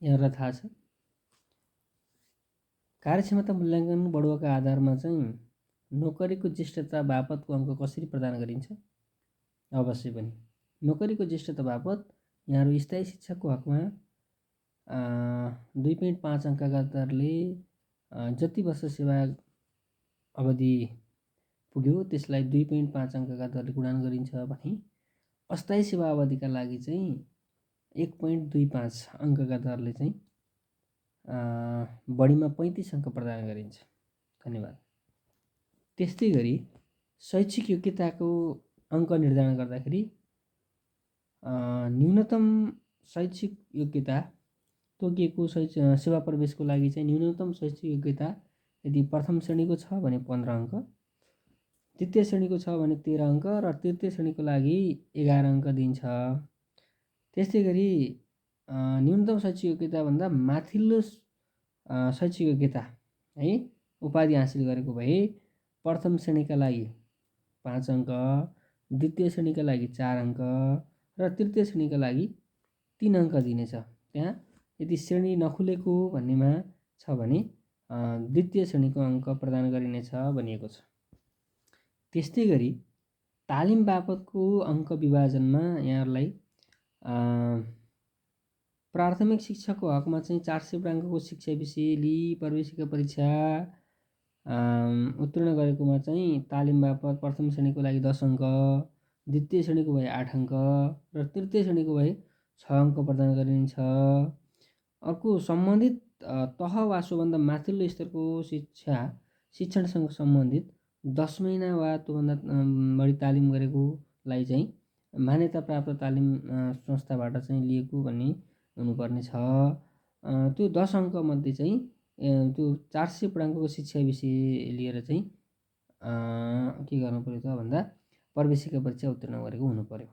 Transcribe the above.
यहाँलाई थाहा छ। कार्यक्षमता मूल्याङ्कन बढुवाका आधारमा चाहिँ नोकरीको ज्येष्ठता बापतको अङ्क कसरी प्रदान गरिन्छ? अवश्य पनि नोकरीको ज्येष्ठता बापत यहाँहरू स्थायी शिक्षाको हकमा 2.5 अङ्कका दरले जति वर्ष सेवा अवधि पुग्यो त्यसलाई 2.5 अङ्कका दरले गुणन गरिन्छ भने अस्थायी सेवा अवधिका लागि चाहिँ 1.25 अङ्कका दरले चाहिँ बढीमा 35 अङ्क प्रदान गरिन्छ। धन्यवाद। त्यस्तै गरी शैक्षिक योग्यताको अङ्क निर्धारण गर्दाखेरि न्यूनतम शैक्षिक योग्यता तोकिएको सेवा प्रवेशको लागि चाहिँ न्यूनतम शैक्षिक योग्यता यदि प्रथम श्रेणीको छ भने 15 अङ्क, द्वितीय श्रेणीको छ भने 13 अङ्क र तृतीय श्रेणीको लागि 11 अङ्क दिन्छ। त्यस्तै गरी न्यूनतम शैक्षिक योग्यताभन्दा माथिल्लो शैक्षिक योग्यता है उपाधि हासिल गरेको भए प्रथम श्रेणीका लागि 5 अङ्क, द्वितीय श्रेणीका लागि 4 अङ्क र तृतीय श्रेणीका लागि 3 अङ्क दिनेछ। त्यहाँ यदि श्रेणी नखुलेको भन्नेमा छ भने द्वितीय श्रेणीको अङ्क प्रदान गरिनेछ भनिएको छ। त्यस्तै गरी तालिम बापतको अङ्क विभाजनमा यहाँहरूलाई प्राथमिक शिक्षाको हकमा चाहिँ 400 प्राङ्कको शिक्षा विषय लिई प्रवेशिका परीक्षा उत्तीर्ण गरेकोमा चाहिँ तालिम बापत प्रथम श्रेणीको लागि 10 अङ्क, द्वितीय श्रेणीको भए 8 अङ्क र तृतीय श्रेणीको भए 6 अङ्क प्रदान गरिन्छ। अर्को सम्बन्धित तह वा सोभन्दा माथिल्लो स्तरको शिक्षणसँग सम्बन्धित 10 महिना वा त्योभन्दा बढी तालिम गरेकोलाई चाहिँ मान्यता प्राप्त तालिम संस्थाबाट चाहिँ लिएको भन्ने हुनुपर्ने छ। त्यो 10 अङ्क मध्ये चाहिँ त्यो 400 प्राङ्कको शिक्षा विषय लिएर चाहिँ के गर्नु पर्यो त भन्दा प्रवेशिका परीक्षा उत्तीर्ण गरेको हुनु पर्यो।